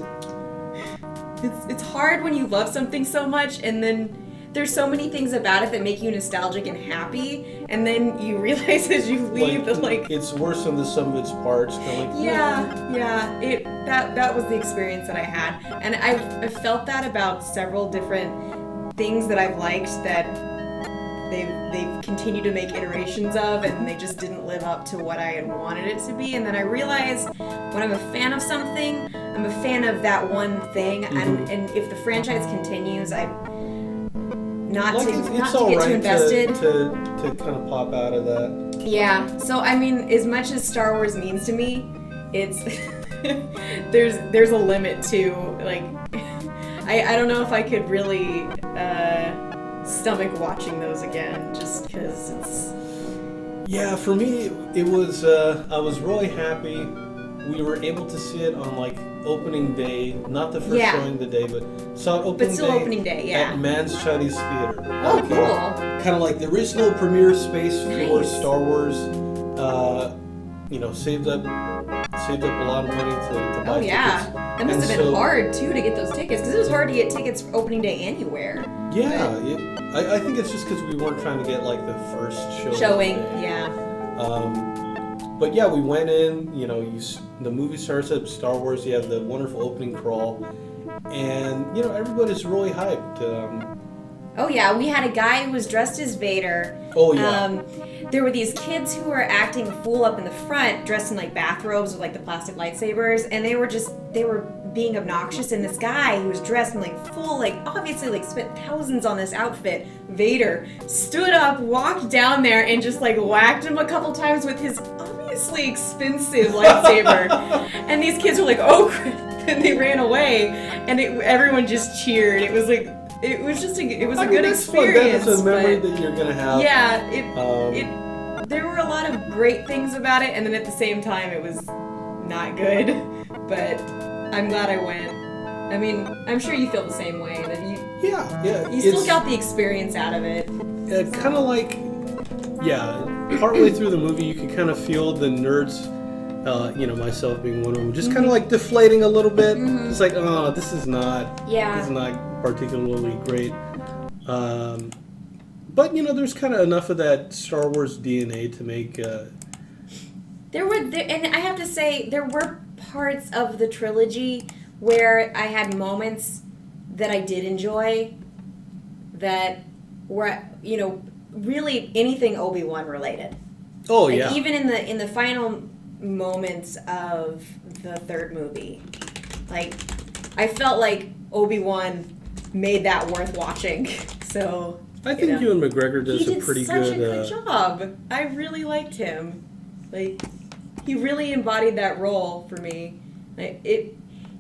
It's hard when you love something so much, and then there's so many things about it that make you nostalgic and happy, and then you realize as you leave that it's worse than the sum of its parts. Kind of that was the experience that I had, and I've felt that about several different things that I've liked that they've continued to make iterations of, and they just didn't live up to what I had wanted it to be. And then I realized when I'm a fan of something, I'm a fan of that one thing, and if the franchise continues, I'm not to get too invested. To kind of pop out of that. Yeah. So I mean, as much as Star Wars means to me, it's there's a limit to like. I don't know if I could really stomach watching those again, just because it's. Yeah, for me, it was. I was really happy. We were able to see it on like opening day, not the first showing the day, but saw it opening day at Mann's Chinese Theater. Oh, cool! Kind of like the original premiere space for Star Wars. Saved up a lot of money to buy tickets. That must have been hard too to get those tickets, because it was hard to get tickets for opening day anywhere. Yeah, I think it's just because we weren't trying to get like the first showing. But yeah, we went in. The movie starts at Star Wars. You have the wonderful opening crawl, and everybody's really hyped. Oh yeah, we had a guy who was dressed as Vader. Oh yeah. There were these kids who were acting a fool up in the front, dressed in like bathrobes with like the plastic lightsabers, and they were being obnoxious. And this guy who was dressed in like full, like obviously like spent thousands on this outfit, Vader, stood up, walked down there, and just like whacked him a couple times with his obviously expensive lightsaber. And these kids were like, oh crap, and they ran away, and everyone just cheered. It was like it was just it was I a mean, good that's fun. experience. That is a memory but- that you're gonna have. Yeah, there were a lot of great things about it, and then at the same time, it was not good. But I'm glad I went. I mean, I'm sure you feel the same way that Yeah. you still got the experience out of it. Kind of like, partway through the movie, you can kind of feel the nerds, myself being one of them, just kind of like deflating a little bit. It's like, oh, this is not particularly great. But there's kind of enough of that Star Wars DNA to make. And I have to say, there were parts of the trilogy where I had moments that I did enjoy, that were, really anything Obi-Wan related. Oh Like, yeah. even in the final moments of the third movie, like I felt like Obi-Wan made that worth watching. So I think Ewan McGregor does a pretty he did such good. a good job. I really liked him. Like, he really embodied that role for me.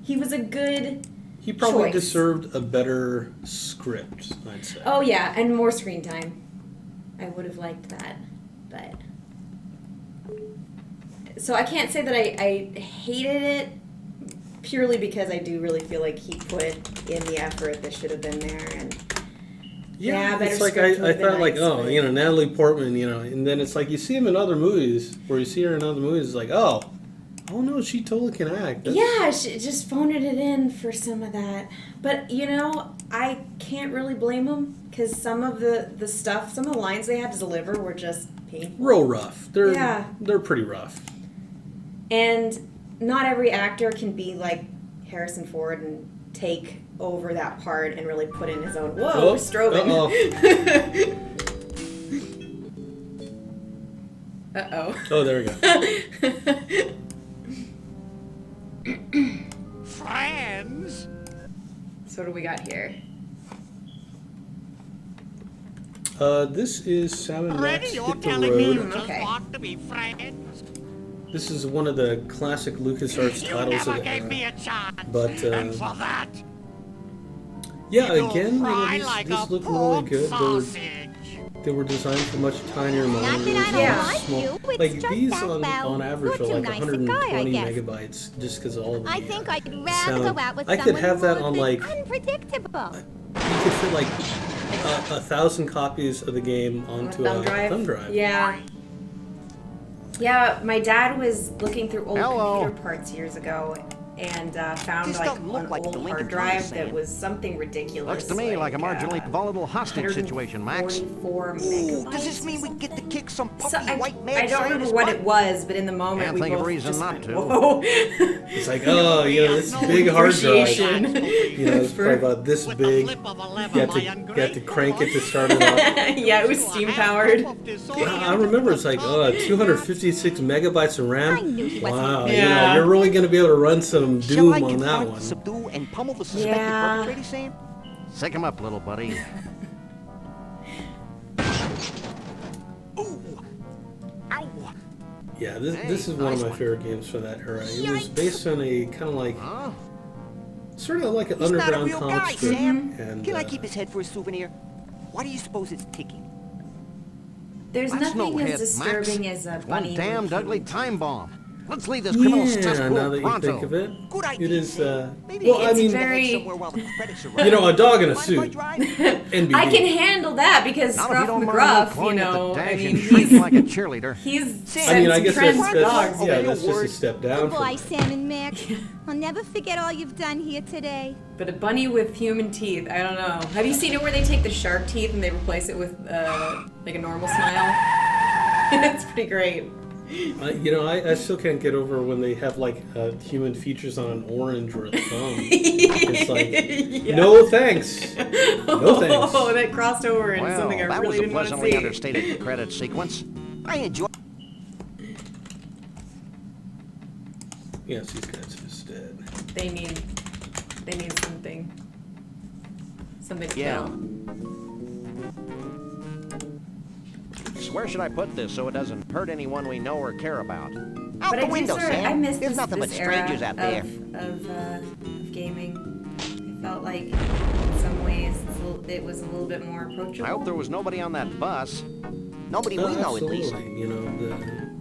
He was a good. He probably choice. deserved a better script, I'd say. Oh yeah, and more screen time. I would have liked that, but so I can't say that I hated it purely because I do really feel like he put in the effort that should have been there, and better it's like script I would've been thought like, nice, but- Natalie Portman, and then it's like you see him in other movies, where you see her in other movies, it's like, oh no, she totally can act. Yeah, she just phoned it in for some of that. But, I can't really blame them because some of the stuff, some of the lines they had to deliver were just painful. Real rough. Yeah. They're pretty rough. And not every actor can be like Harrison Ford and take over that part and really put in his own. Whoa, Oh, strobing. uh-oh. Uh-oh. Oh, there we go. Friends? So what do we got here? This is Sam and Max Already you're Hit the telling me you Road. just Okay. want to be friends? This is one of the classic LucasArts You titles never of the gave me era. a chance. But, and for that, Yeah, you'll again, fry these like look a really pork good. sausage. They were designed for much tinier monitors. that I and don't Yeah. like small. you, it's Like just these that, on well, average you're are like too nice a 120 guy, I guess. megabytes, just because all of the. I think I'd rather sound. go out with I could someone have who that was on a bit like unpredictable. you could fit like 1,000 copies of the game onto a thumb drive. Yeah. Yeah, my dad was looking through old Hello. computer parts years ago and found This like don't look an like the old Lincoln hard drive Giants, that Sam. was something ridiculous. Looks to me like a marginally volatile hostage situation, Max. 44 Ooh, megabytes. does this mean we get to kick some puppy So white mad I don't remember scientist what butt? it was, but in the moment Can't we think of both a reason just not went, to. whoa. It's like, this big hard drive. Appreciation. It's probably about this With the big. flip of a lever, You my have to ungrateful crank it to wife. start it up. Yeah, it was steam powered. I remember it's like 256 megabytes of RAM. I knew he wasn't. Wow, Yeah. you're really going to be able to run some Shall Doom I on that confront, one. subdue, and pummel the suspected Yeah. perpetrator, Sam? Sick him up, little buddy. Ooh! Ow! Yeah, this Hey, is one of nice my one. favorite games from that era. It was Yikes. based on a kind of like, Huh? sort of like an He's not a underground real comic guy, strip. Sam. And, Can I keep his head for a souvenir? Why do you suppose it's ticking? There's That's nothing no as head, disturbing Max. as a It's bunny. one damned with ugly human time bomb. Let's leave this criminal Yeah, cesspool now that you pronto. think of it, Good idea, it is. Maybe Well, I it's mean, very- somewhere while the credits are a dog in a Mind if I suit. drive? NBD. I can handle that because Not if you Scruff don't mind me McGruff, clawing at the I dash mean, and shrieking he's like a cheerleader. he's I mean, set I some guess trends that's, for dogs. yeah, Okay, that's no just a words. step down from Goodbye, it. Sam and Max. I'll never forget all you've done here today. But a bunny with human teeth, I don't know. Have you seen it where they take the shark teeth and they replace it with like a normal smile? It's pretty great. I still can't get over when they have like human features on an orange or a thumb. It's like, Yeah. no thanks. No thanks. Oh, that crossed over into Well, something I that really was a didn't want to pleasantly see. understated credit sequence. I enjoy. Yes, these guys are just dead. They need something. Something to Yeah. kill. So where should I put this so it doesn't hurt anyone we know or care about? Out But the I window, do sort of, Sam. I miss There's this, nothing this but strangers era out there. of gaming. I felt like in some ways it was a little bit more approachable. I hope there was nobody on that bus. Nobody we know, at least. Absolutely. You know,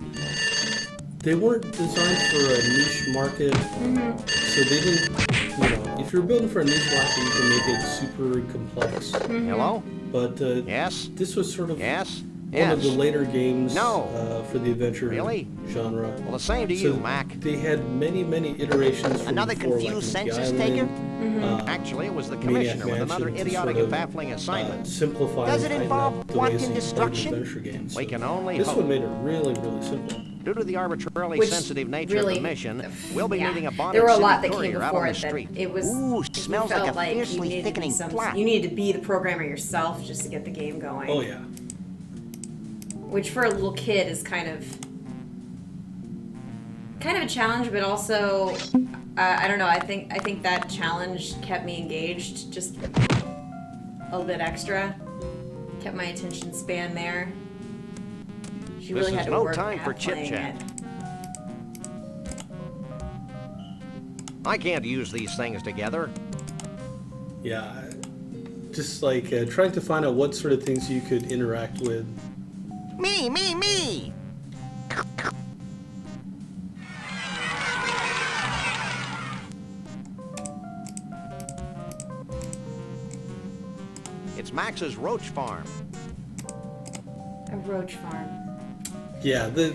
they weren't designed for a niche market, so they didn't. You know, if you're building for a niche market, you can make it super complex. Hello? But Yes? this was sort of Yes? one of the Yes. later games No. for the adventure Really? genre. Well, the same to So you, Mac. they had many iterations. From Another before, confused like Monkey census Island, taker? Actually, it was the Maniac commissioner with another Mansion to idiotic sort and of, baffling assignment. simplify Does and it tighten involve up the ways wanton that you play destruction? adventure games. We can only This hope. one made it really simple. Due to the arbitrarily Which sensitive nature of really, the mission, we'll be yeah. needing a bonded There were a city lot that came courier out on before the it that street. it was. Ooh, you smells like felt a you fiercely needed to be thickening plot. You needed to be the programmer yourself just to get the game going. Oh yeah. Which for a little kid is kind of a challenge, but also I don't know. I think that challenge kept me engaged just a little bit extra. Kept my attention span there. She This really had is to no work time at for playing chit-chat. it. I can't use these things together. Yeah. Just like trying to find out what sort of things you could interact with. Me! It's Max's roach farm. A roach farm. Yeah. Ew.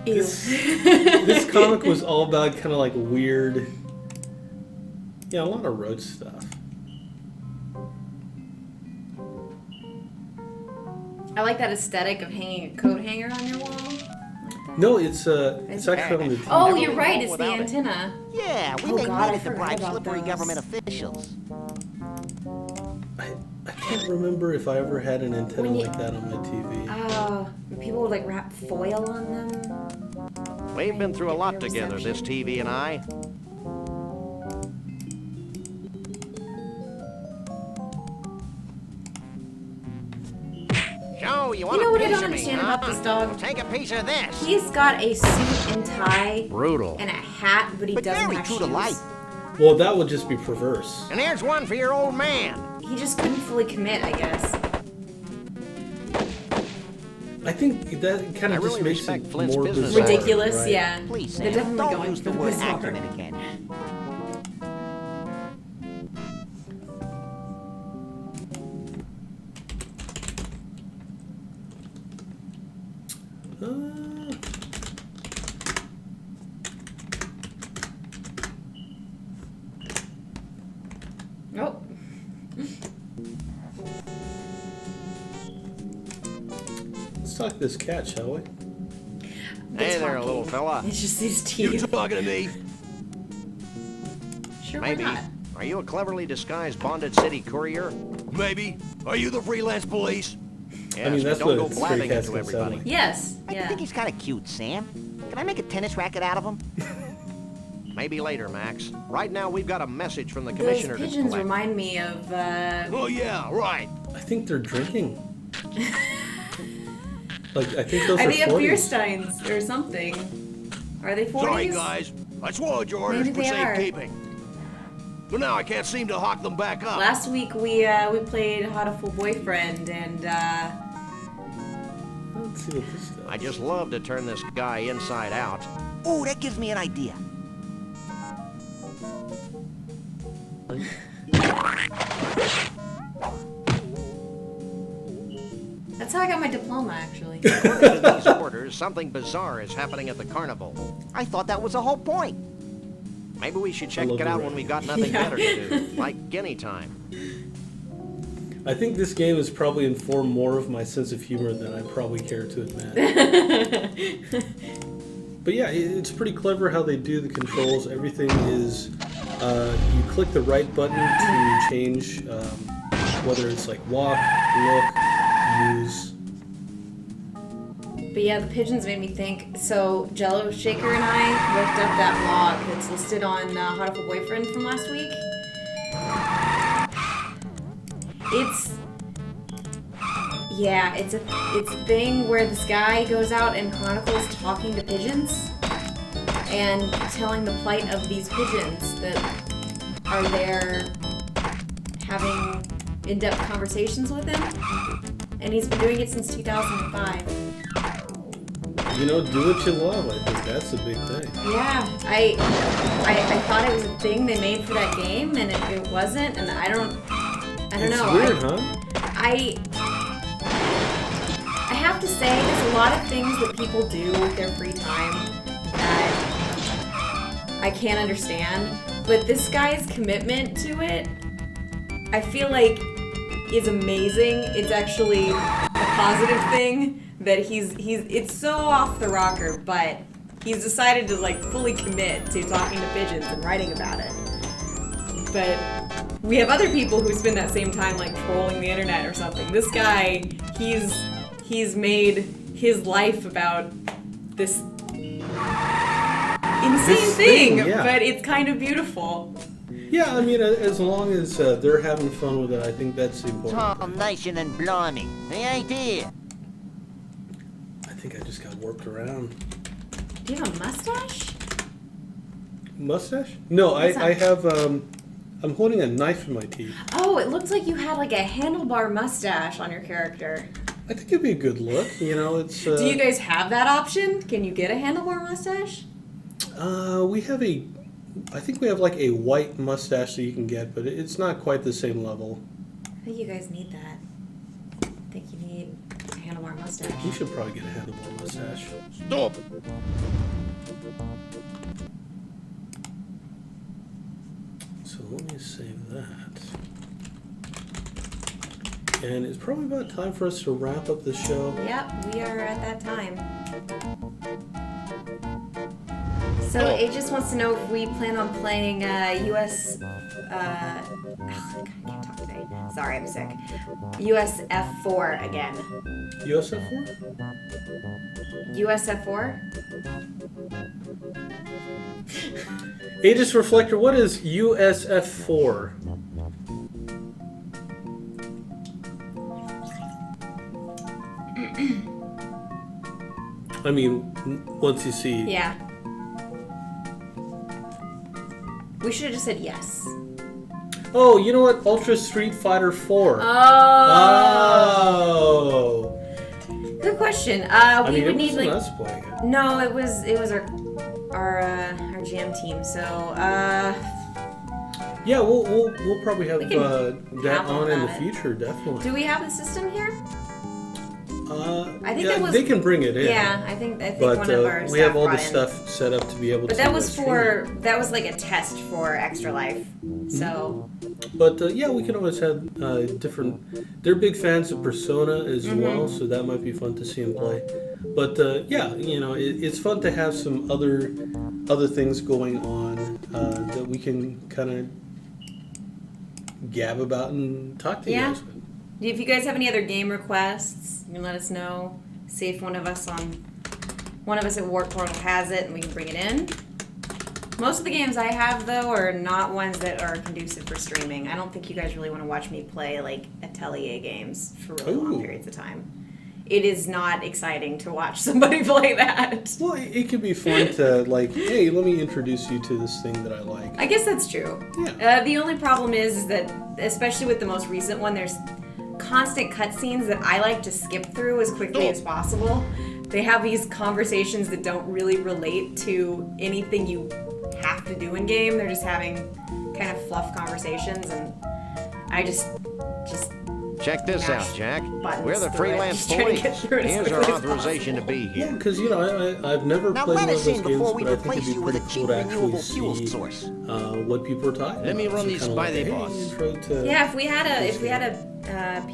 This comic was all about kind of like weird. Yeah, a lot of roach stuff. I like that aesthetic of hanging a coat hanger on your wall. Like that. No, it's actually on the TV. Oh, Never you're right. home It's the without it. antenna. Yeah, we Oh, made God, I money to forgot bribe about slippery those. government officials. I can't remember if I ever had an antenna When you- like that on my TV. Oh, people would like wrap foil on them. We've been through a lot Your together, this reception. TV and I. Joe, you want know a what I piece don't of me, understand huh? about this dog? Take a piece of this. He's got a suit and tie Brutal. and a hat, but he But doesn't very have true shoes. to life. Well, that would just be perverse. And here's one for your old man. He just couldn't fully commit, I guess. I think that kind I of really just makes respect it Flint's more business bizarre, Ridiculous, right? yeah. Please, They're Sam, definitely don't going use for the word bizarre. acumen again. Oh, Let's talk to this cat, shall we? Hey there, talking. little fella. It's just his teeth. talking to me? Sure, Maybe. why not? Are you a cleverly disguised bonded city courier? Maybe. Are you the freelance police? Yes, I mean, but that's don't what go a stray blabbing cat's into gonna sound everybody. like. Yes, I yeah. think he's kind of cute, Sam. Can I make a tennis racket out of him? Maybe later, Max. Right now, we've got a message from the Those commissioner to pigeons collect. remind me of, Oh, yeah, right. I think they're drinking. Like, I think those I are think of beer 40s. steins or something. Are they 40s? Sorry, guys. I swallowed your orders Maybe for they are. safekeeping. But now I can't seem to hawk them back up. Last week we played Hatoful Boyfriend and Let's see what this does. I just love to turn this guy inside out. Ooh, that gives me an idea. that's how I got my diploma actually. According to these orders, something bizarre is happening at the carnival. I thought that was the whole point. Maybe we should check love it the out red. when we've got nothing Yeah. better to do, like any time. I think this game has probably informed more of my sense of humor than I probably care to admit. But yeah, it's pretty clever how they do the controls. Everything is, you click the right button to change, whether it's like walk, look, use. But yeah, the pigeons made me think. So Jello Shaker and I looked up that log that's listed on Hatoful Boyfriend from last week. It's a thing where this guy goes out and chronicles talking to pigeons and telling the plight of these pigeons that are there having in-depth conversations with him, and he's been doing it since 2005. You know, do what you love. I think that's a big thing. Yeah, I thought it was a thing they made for that game, and it wasn't, and I don't It's know. weird, huh? I have to say, there's a lot of things that people do with their free time that I can't understand, but this guy's commitment to it, I feel like, is amazing. It's actually a positive thing that it's so off the rocker, but he's decided to like fully commit to talking to pigeons and writing about it. But we have other people who spend that same time like trolling the internet or something. This guy, he's made his life about this insane thing, yeah. but it's kind of beautiful. Yeah, I mean, as long as they're having fun with it, I think that's the important Tom thing. Nation and Blimey. They ain't here. I think I just got worked around. Do you have a mustache? Mustache? No, What's I that? have, I'm holding a knife in my teeth. Oh, it looked like you had like a handlebar mustache on your character. I think it'd be a good look, you know, it's... Do you guys have that option? Can you get a handlebar mustache? I think we have like a white mustache that you can get, but it's not quite the same level. I think you guys need that. I think you need a handlebar mustache. You should probably get a handlebar mustache. Stop! So let me save that. And it's probably about time for us to wrap up the show. Yep, we are at that time. So it just wants to know if we plan on playing US. I can't talk today. Sorry, I'm sick. USF4 again. USF4? USF4? Aegis Reflector, what is USF4? I mean, once you see... Yeah. We should have just said yes. Oh, you know what? Ultra Street Fighter 4. Oh. Oh. Good question. I We mean, would it need wasn't like. us playing it. No, it was our GM team. So Yeah, we'll probably have We can that have on in the that. future, definitely. do we have the system here? I think yeah, that was- they can bring it in. Yeah, I think But one of our we have staff all the brought in. stuff set up to be able But to. that was stream that was like a test for Extra Life. So it. But yeah, we can always have different. They're big fans of Persona as Mm-hmm. well, so that might be fun to see them play. But yeah, you know, it's fun to have some other things going on that we can kind of gab about and talk to you Yeah. guys with. if you guys have any other game requests, you can let us know. See if one of us at Warp Portal has it, and we can bring it in. Most of the games I have, though, are not ones that are conducive for streaming. I don't think you guys really want to watch me play, like, Atelier games for really long Ooh. periods of time. It is not exciting to watch somebody play that. Well, it could be fun to like, hey, let me introduce you to this thing that I like. I guess that's true. Yeah. The only problem is that, especially with the most recent one, there's constant cutscenes that I like to skip through as quickly as possible. They have these conversations that don't really relate to anything you have to do in game. They're just having kind of fluff conversations, and I just Check this Mash out, Jack. buttons We're the through it, freelance just trying to get police. through it as Here's our quickly as authorization to possible. be Yeah, here. because you know I've never Now played let one us of those in before games, we but I think replace it'd be you with pretty a cool cheap to actually renewable fuel see source. what people are talking Let me about. run So these kinda by like, the hey, boss. intro to Yeah, if we had this a game.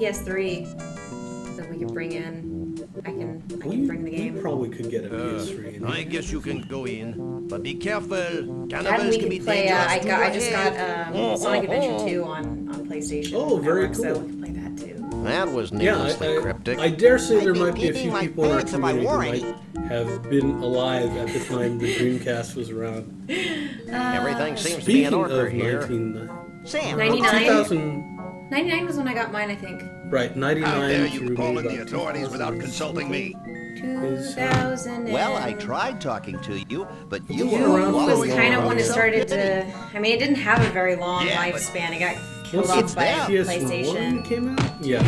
PS3 that we could bring in, I can bring the game. We probably could get a PS3. in I here. guess you can go in, but be careful. That Cannibals we can be could play. dangerous. I just got Sonic Adventure oh. 2 on PlayStation. Oh, very Network, So cool. we can play that too. That was Yeah, needlessly cryptic. I dare say there I'd be might be a few peeing my people in our pants if I community who wore might any. have been alive at the time the Dreamcast was around. Everything seems to be Speaking in order of here. Sam, 99? 2000, 99 was when I got mine, I think. right, 99 How dare through you call in maybe the about authorities without 2000. consulting me? 2000. well, I tried talking to you, but you You've been were around for a was long kind of time. when it started to. I mean, it didn't have a very long Yeah, but- lifespan. It got killed Once off by PS1 PlayStation. came out? Yeah.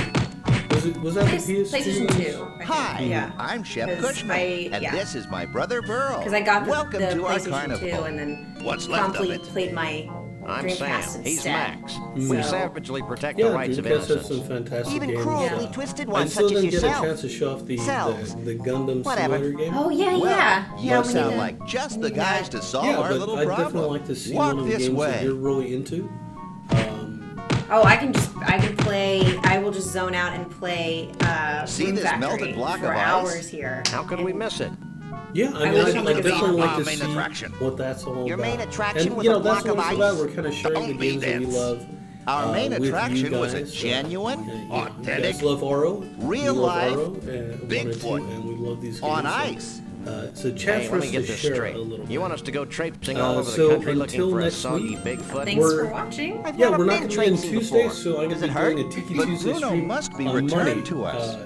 Was that the PS2? PlayStation 2. I think. Hi, Yeah. I'm Chef 'Cause Cushman, and yeah. this is my brother Burl. Because I got the Welcome to our PlayStation carnival. 2 and then What's left of promptly it? played my I'm Dreamcast Sam. instead. He's Max. We So- savagely protect Yeah, the rights of Dreamcast has innocence. some fantastic Even games. cruelly Yeah. twisted I ones still such as didn't get a yourself. chance to show off the Selves. Gundam Whatever. Simulator game. Oh yeah, Well, yeah. you Yeah, we need sound to- like just the need guys that. to solve Yeah, our but little I'd problem. definitely like to see Walk one of the this games that way. you're really into. Oh, I can play. I will just zone out and play. See Room this Factory melted block for of ice? hours here. How could we miss it? Yeah, I I mean, wish I'd I could definitely be like our to main see attraction. what that's all Your about. main attraction and, was you know, a that's block what of it's about. ice? We're kind of sharing the Don't be games that we dense. love. Our main with you attraction was a guys. genuine, You authentic, guys love Oro. real we love life, Oro, 1 and 2, Bigfoot and we love these games. on so, ice. so chat Hey, for let us me get to this share straight. a little bit. You want us to go traipsing all over so the country looking until for a next soggy week- Bigfoot? Thanks We're- for watching. I've Yeah, never we're not been going to be in traipsing Tuesday, before. so I'm going Does to it be hurt? doing a Tiki But Tuesday Bruno stream must be on returned Monday. to us.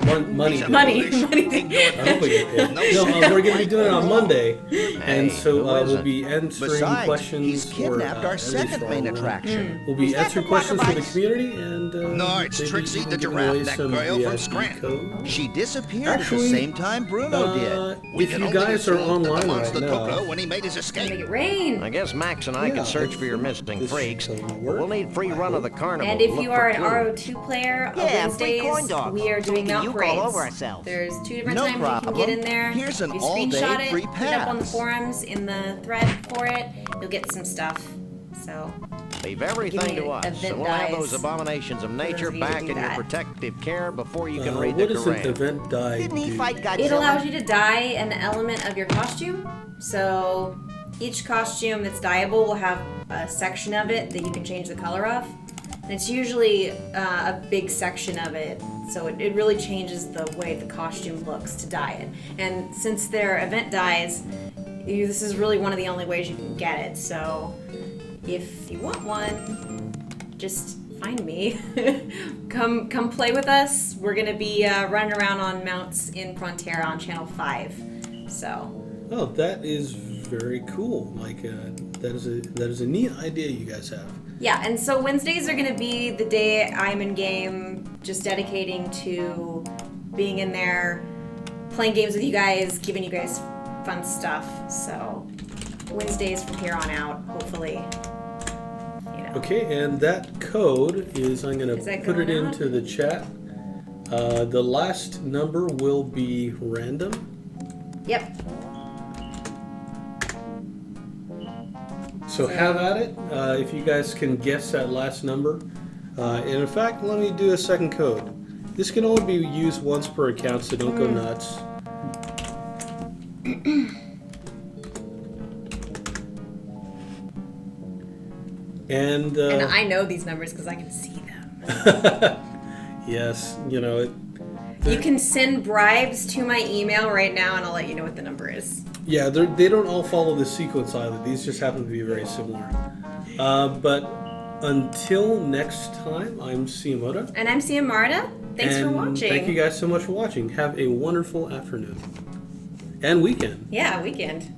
Money. Money. I hope I get paid. No, we're going to be doing it on Monday, and so who we'll isn't? be answering Besides, questions he's kidnapped for, our at least second for main online. attraction. We'll be Is that answering the block questions of for the ice? community, and No, it's maybe Trixie even the giving giraffe, away that some girl from VIP Scranton. codes. She disappeared Actually, at the same time Bruno did. We If can you only guys are assume that the online right monster took her now, when he made his Make escape. it rain. I guess Max and I Yeah, can search for your hopefully missing this freaks. will But work. we'll need free run of the carnival. And to if look you for are an clues. RO2 player on Yeah, free Wednesdays, coin dogs. we are doing So we mount can uke parades. all over ourselves. There's 2 different No times you can problem. get in there. Here's an you all-day screenshot it, free put it up on the pass. forums in the thread for it. You'll get some stuff. So Leave everything Give me to us, event and we'll have dies those abominations of nature of you that back do in your that. protective care before you can read the what does an Quran. event die Didn't he do? fight Godzilla? it allows you to dye an element of your costume. So each costume that's dyeable will have a section of it that you can change the color of. And it's usually a big section of it, so it really changes the way the costume looks to dye it. And since they're event dyes, this is really one of the only ways you can get it. So if you want one, just find me. come play with us. We're gonna be running around on mounts in Frontera on Channel 5. So Oh, that is very cool. Like that is a neat idea you guys have. yeah, and so Wednesdays are gonna be the day I'm in game, just dedicating to being in there, playing games with you guys, giving you guys fun stuff. So Wednesdays from here on out, hopefully. You know. Okay, and that code is I'm going Is to that put it going on? into the chat. The last number will be random. Yep. So have at it. If you guys can guess that last number. And in fact, let me do a second code. This can only be used once per account, so don't go nuts. And And I know these numbers because I can see them. yes, you know it. You can send bribes to my email right now, and I'll let you know what the number is. Yeah, they don't all follow the sequence either. These just happen to be very similar. But until next time, I'm Oda. And I'm Sia Marta. Thanks for watching. Thank you guys so much for watching. Have a wonderful afternoon and weekend. Yeah, weekend.